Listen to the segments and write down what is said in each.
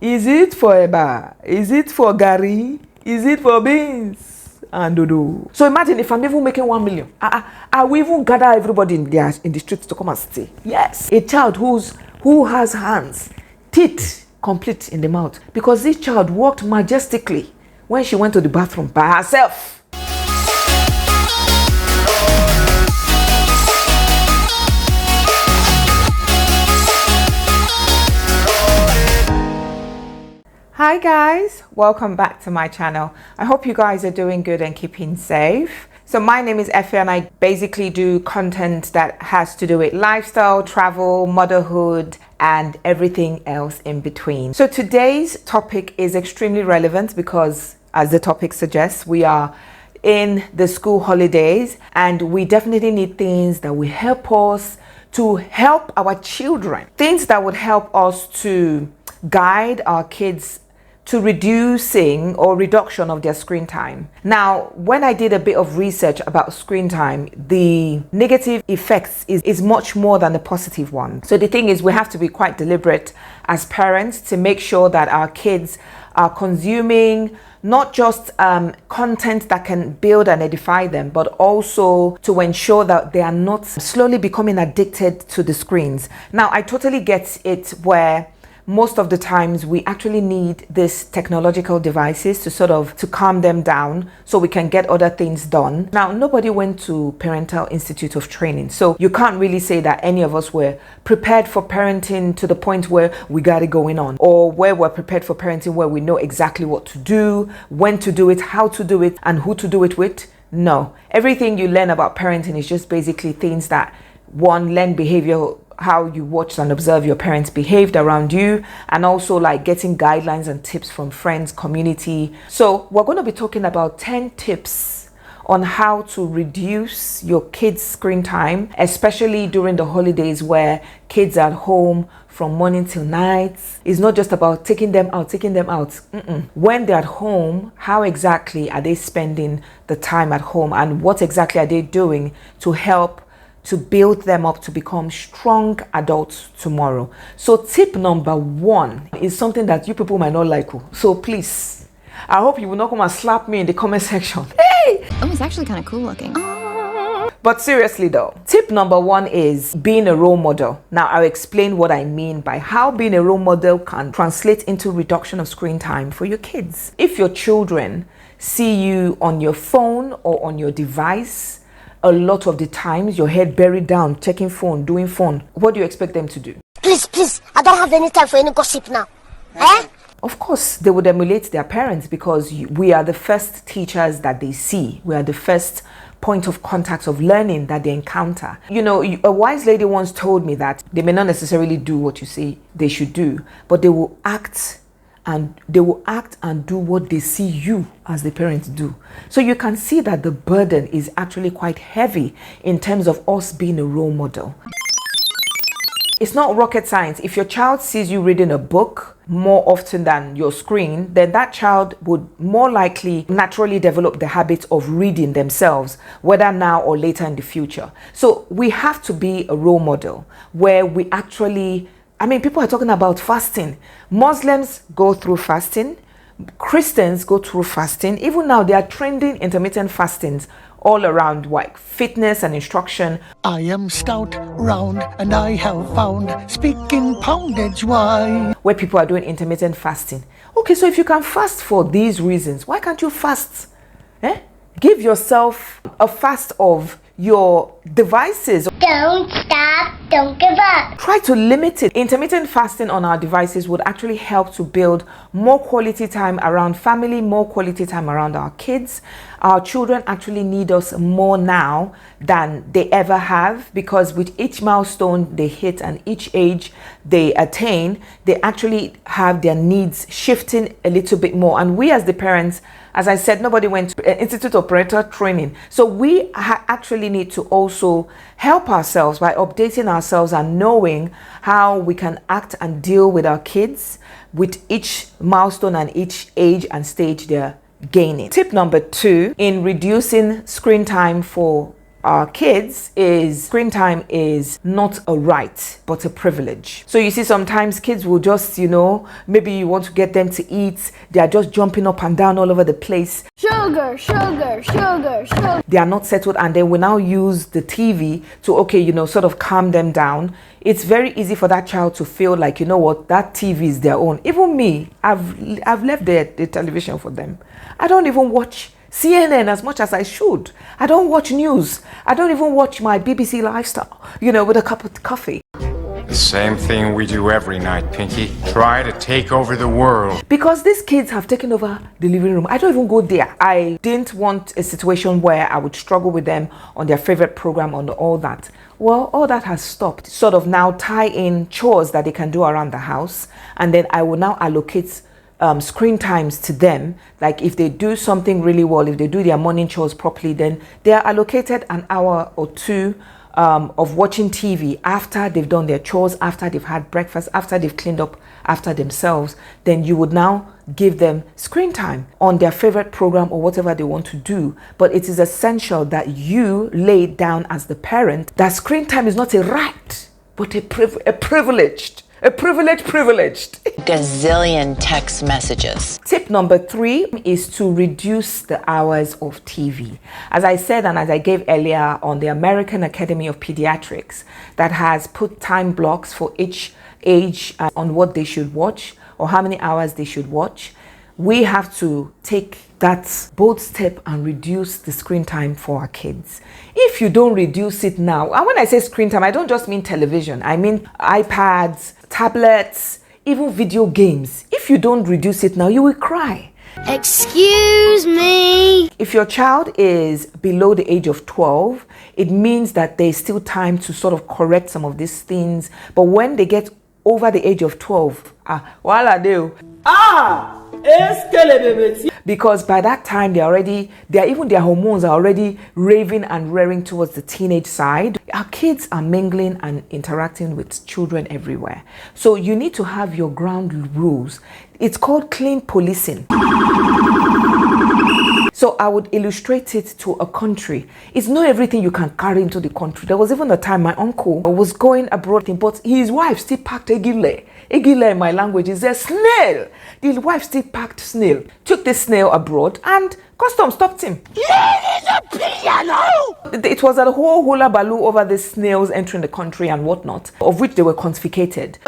Is it for eba? Is it for gari? Is it for beans and dodo? So imagine if I'm even making 1 million. I will even gather everybody in the streets to come and stay. Yes. A child who has hands, teeth complete in the mouth. Because this child walked majestically when she went to the bathroom by herself. Hi guys, welcome back to my channel. I hope you guys are doing good and keeping safe. So my name is Effie and I basically do content that has to do with lifestyle, travel, motherhood, and everything else in between. So today's topic is extremely relevant because, as the topic suggests, we are in the school holidays and we definitely need things that will help us to help our children. Things that would help us to guide our kids to reducing or reduction of their screen time. Now, when I did a bit of research about screen time, the negative effects is much more than the positive one. So the thing is, we have to be quite deliberate as parents to make sure that our kids are consuming not just content that can build and edify them, but also to ensure that they are not slowly becoming addicted to the screens. Now, I totally get it where most of the times we actually need these technological devices to calm them down so we can get other things done. Now, nobody went to Parental Institute of Training, so you can't really say that any of us were prepared for parenting to the point where we got it going on, or where we're prepared for parenting where we know exactly what to do, when to do it, how to do it, and who to do it with. No, everything you learn about parenting is just basically things that learn behavior, how you watch and observe your parents behaved around you, and also like getting guidelines and tips from friends, community. So we're going to be talking about 10 tips on how to reduce your kids' screen time, especially during the holidays where kids are at home from morning till night. It's not just about taking them out. When they're at home, how exactly are they spending the time at home, and what exactly are they doing to help to build them up to become strong adults tomorrow? So tip number 1 is something that you people might not like. So please, I hope you will not come and slap me in the comment section. Hey! Oh, it's actually kind of cool looking. But seriously though, tip number 1 is being a role model. Now I'll explain what I mean by how being a role model can translate into reduction of screen time for your kids. If your children see you on your phone or on your device, a lot of the times, your head buried down, checking phone, doing phone, what do you expect them to do? Please, I don't have any time for any gossip now. Of course, they would emulate their parents because we are the first teachers that they see. We are the first point of contact of learning that they encounter. You know, a wise lady once told me that they may not necessarily do what you say they should do, but they will act and do what they see you as the parents do. So you can see that the burden is actually quite heavy in terms of us being a role model. It's not rocket science. If your child sees you reading a book more often than your screen, then that child would more likely naturally develop the habit of reading themselves, whether now or later in the future. So we have to be a role model where we actually, people are talking about fasting. Muslims go through fasting. Christians go through fasting. Even now, they are trending intermittent fastings all around, like fitness and instruction. I am stout, round, and I have found, speaking poundage wine, where people are doing intermittent fasting. Okay, so if you can fast for these reasons, why can't you fast? Give yourself a fast of your devices. Don't stop, don't give up. Try to limit it. Intermittent fasting on our devices would actually help to build more quality time around family, more quality time around our kids. Our children actually need us more now than they ever have, because with each milestone they hit and each age they attain, they actually have their needs shifting a little bit more. And we as the parents, as I said, nobody went to Institute of Parental Training. So we actually need to also help ourselves by updating ourselves and knowing how we can act and deal with our kids with each milestone and each age and stage they're gaining. Tip number 2 in reducing screen time for our kids is screen time is not a right but a privilege. So you see, sometimes kids will just, maybe you want to get them to eat, they are just jumping up and down all over the place. Sugar, sugar, sugar, sugar. They are not settled, and they will now use the TV to sort of calm them down. It's very easy for that child to feel like, that TV is their own. Even me, I've left the television for them. I don't even watch CNN as much as I should. I don't watch news. I don't even watch my BBC lifestyle, with a cup of coffee. The same thing we do every night, Pinky. Try to take over the world. Because these kids have taken over the living room. I don't even go there. I didn't want a situation where I would struggle with them on their favorite program and all that. Well, all that has stopped. Sort of now tie in chores that they can do around the house, and then I will now allocate screen times to them. Like if they do something really well, if they do their morning chores properly, then they are allocated an hour or two of watching TV after they've done their chores, after they've had breakfast, after they've cleaned up after themselves. Then you would now give them screen time on their favorite program or whatever they want to do. But it is essential that you lay it down as the parent that screen time is not a right, but a privileged. Gazillion text messages. Tip number 3 is to reduce the hours of TV. As I said, and as I gave earlier on the American Academy of Paediatrics, that has put time blocks for each age on what they should watch or how many hours they should watch. We have to take that bold step and reduce the screen time for our kids. If you don't reduce it now, and when I say screen time, I don't just mean television. I mean iPads, tablets, even video games. If you don't reduce it now, you will cry. Excuse me. If your child is below the age of 12, it means that there's still time to sort of correct some of these things. But when they get over the age of 12, what are they? Because by that time even their hormones are already raving and rearing towards the teenage side. Our kids are mingling and interacting with children everywhere. So you need to have your ground rules. It's called clean policing. So I would illustrate it to a country. It's not everything you can carry into the country. There was even a time my uncle was going abroad, but his wife still packed egile. Egile in my language is a snail. The wife still packed snail. Took the snail abroad and customs stopped him. It was a whole hula baloo over the snails entering the country and whatnot, of which they were confiscated.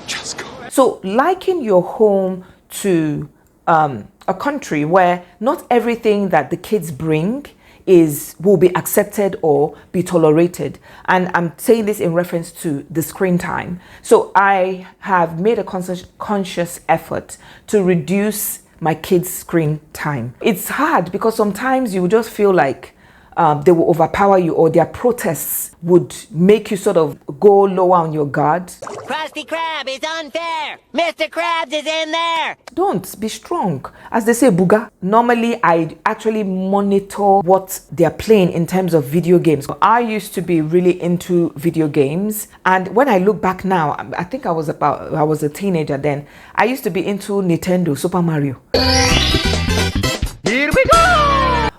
Just go. So liken your home to a country where not everything that the kids bring will be accepted or be tolerated. And I'm saying this in reference to the screen time. So I have made a conscious effort to reduce my kids' screen time. It's hard because sometimes you just feel like they will overpower you, or their protests would make you sort of go lower on your guard. Krusty Krab is unfair! Mr. Krabs is in there! Don't be strong. As they say, Booga. Normally, I actually monitor what they're playing in terms of video games. I used to be really into video games. And when I look back now, I think I was a teenager then. I used to be into Nintendo, Super Mario. Here we go!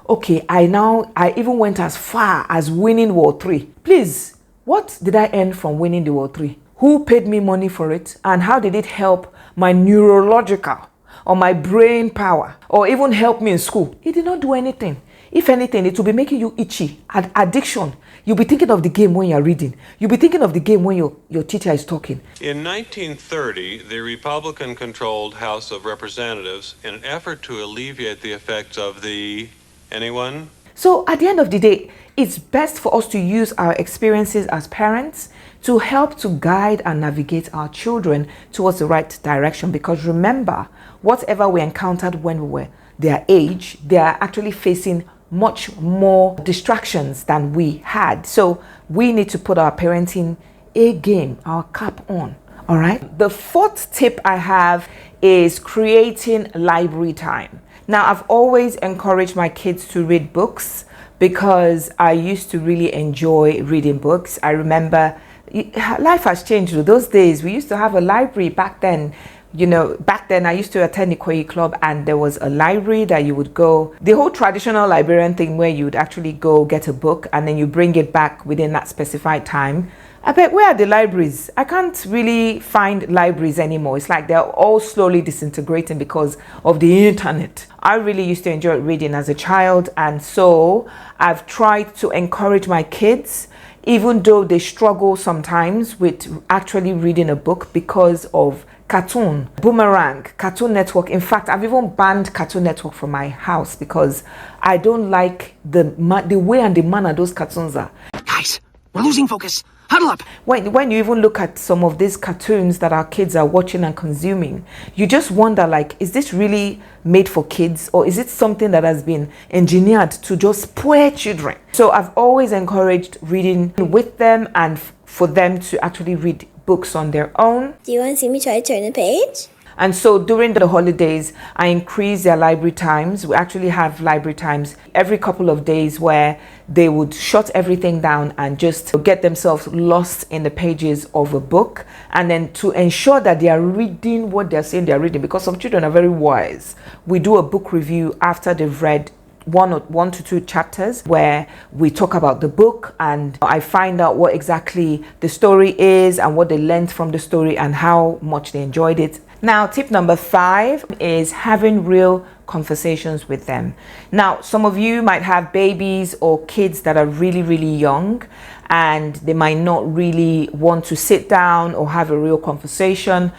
Okay, I even went as far as winning World 3. Please, what did I earn from winning the World 3? Who paid me money for it? And how did it help my neurological or my brain power or even help me in school? It did not do anything. If anything, it will be making you itchy. Addiction. You'll be thinking of the game when you're reading. You'll be thinking of the game when your teacher is talking. In 1930, the Republican-controlled House of Representatives, in an effort to alleviate the effects of the... Anyone? So at the end of the day, it's best for us to use our experiences as parents to help to guide and navigate our children towards the right direction. Because remember, whatever we encountered when we were their age, they are actually facing much more distractions than we had. So we need to put our parenting A game, our cap on. All right. The 4th tip I have is creating library time. Now, I've always encouraged my kids to read books because I used to really enjoy reading books. I remember life has changed. Those days, we used to have a library back then. You know, back then I used to attend the Ikoyi Club, and there was a library that you would go, the whole traditional librarian thing where you would actually go get a book and then you bring it back within that specified time. I bet, where are the libraries? I can't really find libraries anymore. It's like they're all slowly disintegrating because of the internet. I really used to enjoy reading as a child, and so I've tried to encourage my kids, even though they struggle sometimes with actually reading a book because of Cartoon, Boomerang, Cartoon Network. In fact, I've even banned Cartoon Network from my house because I don't like the way and the manner those cartoons are. Guys, we're losing focus. Huddle up. When you even look at some of these cartoons that our kids are watching and consuming, you just wonder, like, is this really made for kids, or is it something that has been engineered to just spoil children? So I've always encouraged reading with them and for them to actually read books on their own. Do you want to see me try to turn a page? And so during the holidays, I increase their library times. We actually have library times every couple of days where they would shut everything down and just get themselves lost in the pages of a book, and then to ensure that they are reading what they're saying they're reading, because some children are very wise. We do a book review after they've read one to two chapters where we talk about the book, and I find out what exactly the story is and what they learned from the story and how much they enjoyed it. Now, tip number 5 is having real conversations with them. Now, some of you might have babies or kids that are really, really young, and they might not really want to sit down or have a real conversation.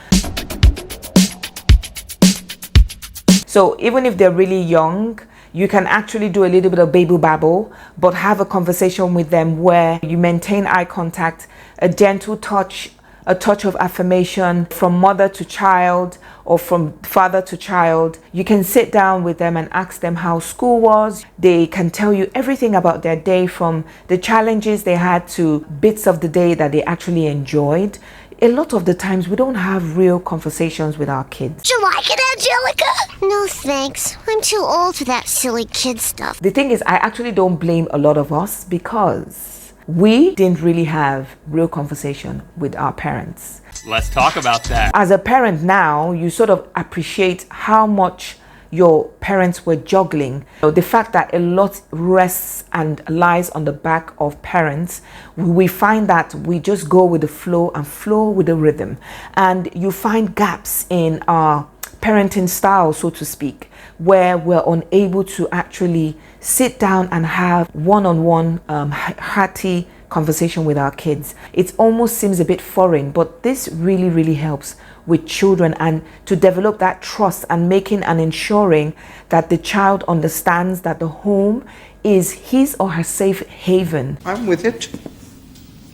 So even if they're really young, you can actually do a little bit of baby babble, but have a conversation with them where you maintain eye contact, a gentle touch, a touch of affirmation from mother to child or from father to child. You can sit down with them and ask them how school was. They can tell you everything about their day, from the challenges they had to bits of the day that they actually enjoyed. A lot of the times we don't have real conversations with our kids. Do you like it, Angelica? No, thanks. I'm too old for that silly kid stuff. The thing is, I actually don't blame a lot of us because we didn't really have real conversation with our parents. Let's talk about that. As a parent now, you sort of appreciate how much your parents were juggling. So the fact that a lot rests and lies on the back of parents, we find that we just go with the flow and flow with the rhythm. And you find gaps in our parenting style, so to speak, where we're unable to actually sit down and have one-on-one hearty conversation with our kids. It almost seems a bit foreign, but this really, really helps with children, and to develop that trust and making and ensuring that the child understands that the home is his or her safe haven. I'm with it.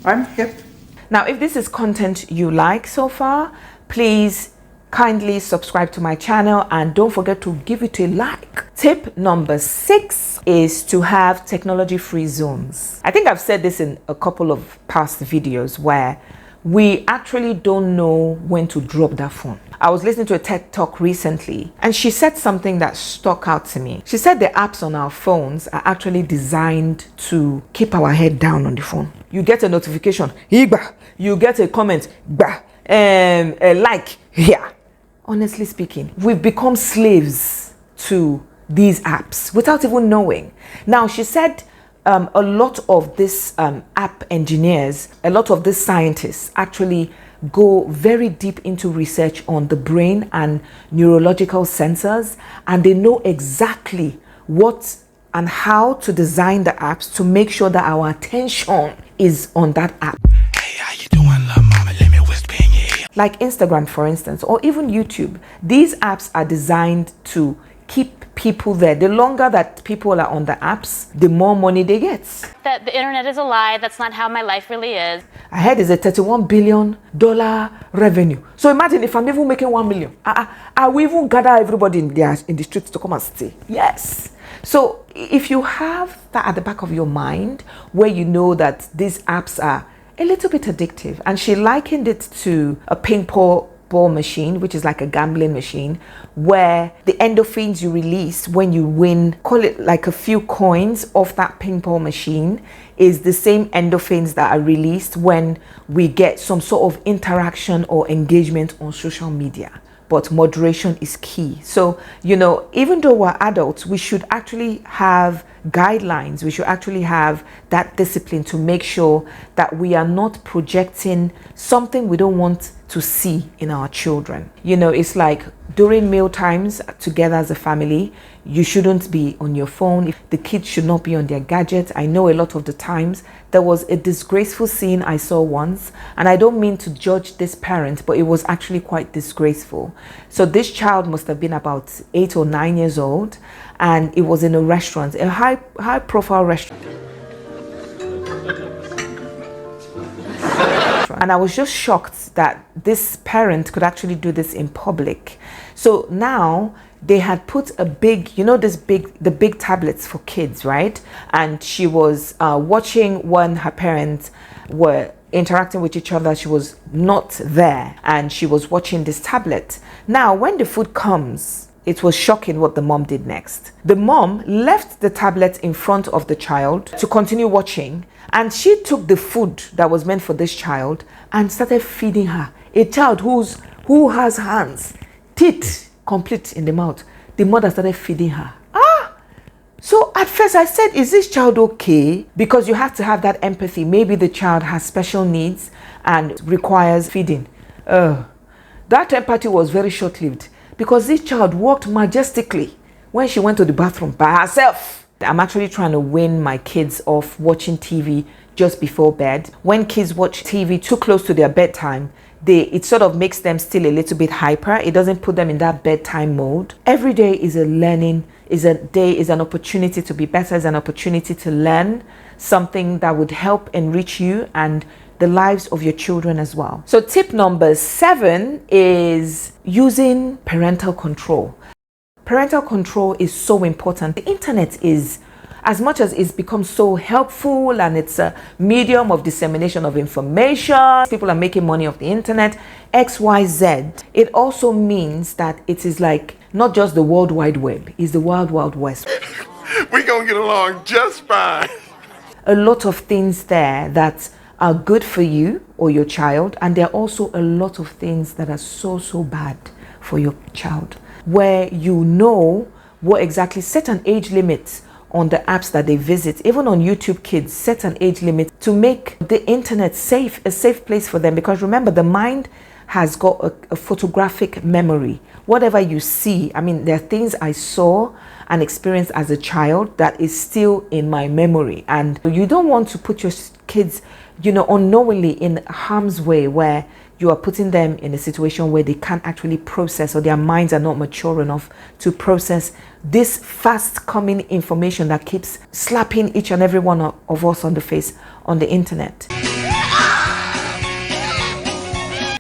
I'm hip. Now, if this is content you like so far, please kindly subscribe to my channel and don't forget to give it a like. Tip number 6 is to have technology-free zones. I think I've said this in a couple of past videos where we actually don't know when to drop that phone. I was listening to a TED Talk recently, and she said something that stuck out to me. She said the apps on our phones are actually designed to keep our head down on the phone. You get a notification, you get a comment, a like here. Honestly speaking, we've become slaves to these apps without even knowing. Now, she said a lot of this app engineers, a lot of these scientists actually go very deep into research on the brain and neurological sensors, and they know exactly what and how to design the apps to make sure that our attention is on that app. Hey, how you doing, little mama? Let me whisper in your ear. Like Instagram, for instance, or even YouTube. These apps are designed to keep people there. The longer that people are on the apps, the more money they get. That the internet is a lie. That's not how my life really is. I heard it's a $31 billion revenue. So imagine if I'm even making 1 million. I will even gather everybody in the streets to come and stay. Yes. So if you have that at the back of your mind, where you know that these apps are a little bit addictive, and she likened it to a ping pong ball machine, which is like a gambling machine, where the endorphins you release when you win, call it like a few coins off that ping pong machine, is the same endorphins that are released when we get some sort of interaction or engagement on social media. but moderation is key. So, you know, even though we're adults, we should actually have guidelines. We should actually have that discipline to make sure that we are not projecting something we don't want to see in our children. You know, it's like during meal times together as a family, you shouldn't be on your phone. The kids should not be on their gadgets. I know a lot of the times there was a disgraceful scene I saw once, and I don't mean to judge this parent, but it was actually quite disgraceful. So this child must have been about 8 or 9 years old, and it was in a restaurant, a high profile restaurant. And I was just shocked that this parent could actually do this in public. So now they had put a big, you know, the big tablets for kids, right? And she was watching when her parents were interacting with each other. She was not there, and she was watching this tablet. Now, when the food comes, it was shocking what the mom did next. The mom left the tablet in front of the child to continue watching, and she took the food that was meant for this child and started feeding her. A child who has hands, teeth complete in the mouth. The mother started feeding her. So at first I said, is this child okay? Because you have to have that empathy. Maybe the child has special needs and requires feeding. That empathy was very short-lived, because this child walked majestically when she went to the bathroom by herself. I'm actually trying to win my kids off watching TV just before bed. When kids watch TV too close to their bedtime, it sort of makes them still a little bit hyper. It doesn't put them in that bedtime mode. Every day is a learning, is an opportunity to be better, is an opportunity to learn something that would help enrich you and the lives of your children as well. So tip number 7 is using parental control. Parental control is so important. The internet is, as much as it's become so helpful and it's a medium of dissemination of information, people are making money off the internet, XYZ, it also means that it is like not just the World Wide Web, it's the Wild Wild West. We're gonna get along just fine. A lot of things there that are good for you or your child, and there are also a lot of things that are so bad for your child, where you know what exactly, set an age limit on the apps that they visit. Even on YouTube Kids, set an age limit to make the internet safe, a safe place for them. Because remember, the mind has got a photographic memory. Whatever you see, I mean, there are things I saw and experienced as a child that is still in my memory. And you don't want to put your kids, you know, unknowingly in harm's way, where you are putting them in a situation where they can't actually process, or their minds are not mature enough to process this fast coming information that keeps slapping each and every one of us on the face on the internet.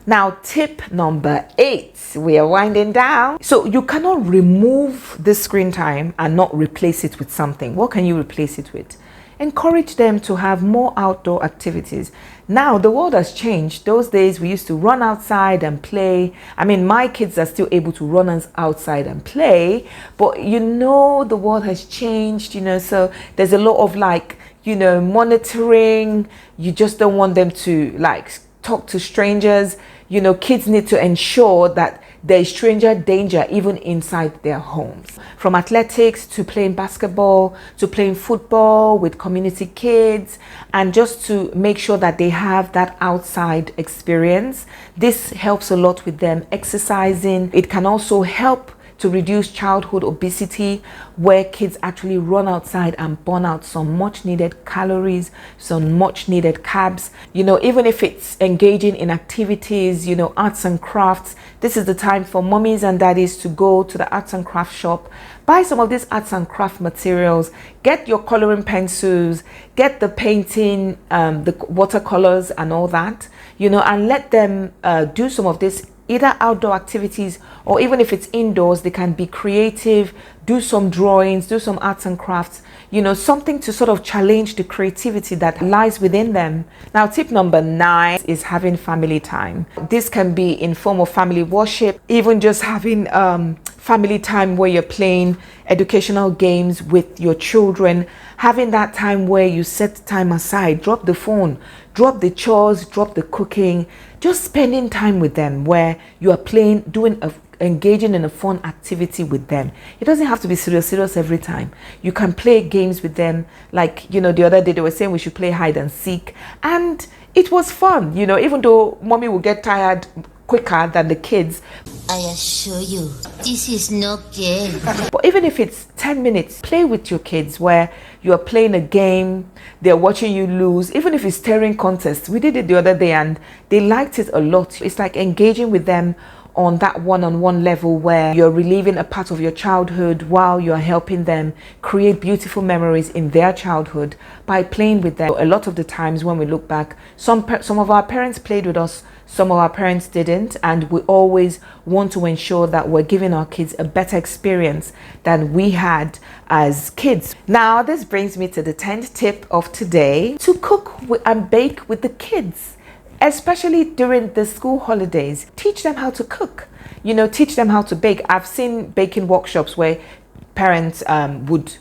Now, tip number 8, we are winding down. So you cannot remove the screen time and not replace it with something. What can you replace it with? Encourage them to have more outdoor activities. Now, the world has changed. Those days we used to run outside and play. I mean, my kids are still able to run outside and play, but you know, the world has changed, you know, so there's a lot of like, you know, monitoring. You just don't want them to like talk to strangers. You know, kids need to ensure that there is stranger danger even inside their homes. From athletics to playing basketball to playing football with community kids, and just to make sure that they have that outside experience. This helps a lot with them exercising. It can also help to reduce childhood obesity, where kids actually run outside and burn out some much needed calories, some much needed carbs. You know, even if it's engaging in activities, you know, arts and crafts, this is the time for mommies and daddies to go to the arts and craft shop, buy some of these arts and craft materials, get your coloring pencils, get the painting, the watercolors and all that, you know, and let them do some of this, either outdoor activities, or even if it's indoors, they can be creative, do some drawings, do some arts and crafts, you know, something to sort of challenge the creativity that lies within them. Now, tip number 9 is having family time. This can be in form of family worship, even just having family time where you're playing educational games with your children, having that time where you set time aside, drop the phone, drop the chores, drop the cooking, just spending time with them, where you are playing, doing a engaging in a fun activity with them. It doesn't have to be serious every time. You can play games with them. Like, the other day they were saying we should play hide and seek, and it was fun, even though mommy will get tired quicker than the kids. I assure you, this is no game. But even if it's 10 minutes, play with your kids where you are playing a game, they're watching you lose. Even if it's staring contest, we did it the other day and they liked it a lot. It's like engaging with them on that one-on-one level where you're reliving a part of your childhood while you're helping them create beautiful memories in their childhood by playing with them. A lot of the times when we look back, some of our parents played with us, some of our parents didn't, and we always want to ensure that we're giving our kids a better experience than we had as kids. Now, this brings me to the 10th tip of today: to cook and bake with the kids. Especially during the school holidays, teach them how to cook, teach them how to bake. I've seen baking workshops where parents would,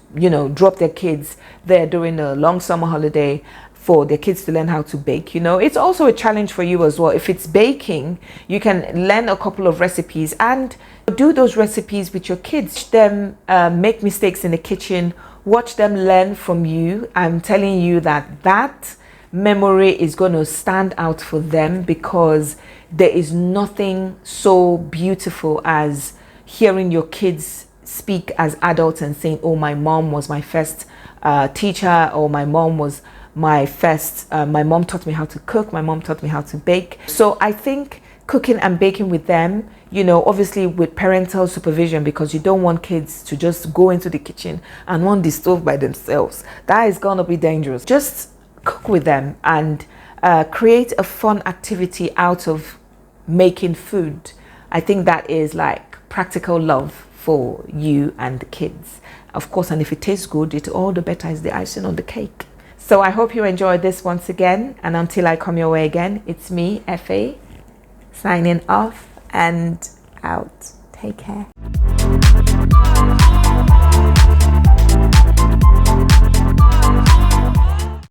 drop their kids there during a long summer holiday for their kids to learn how to bake. It's also a challenge for you as well. If it's baking, you can learn a couple of recipes and do those recipes with your kids. Watch them make mistakes in the kitchen, watch them learn from you. I'm telling you that memory is going to stand out for them, because there is nothing so beautiful as hearing your kids speak as adults and saying, oh, my mom was my first teacher, or my mom was my first, my mom taught me how to cook, my mom taught me how to bake. So I think cooking and baking with them, obviously with parental supervision, because you don't want kids to just go into the kitchen and want the stove by themselves. That is going to be dangerous. Just cook with them and create a fun activity out of making food. I think that is like practical love for you and the kids. Of course, and if it tastes good, it all the better is the icing on the cake. So I hope you enjoyed this once again, and until I come your way again, it's me, Effie, signing off and out. Take care.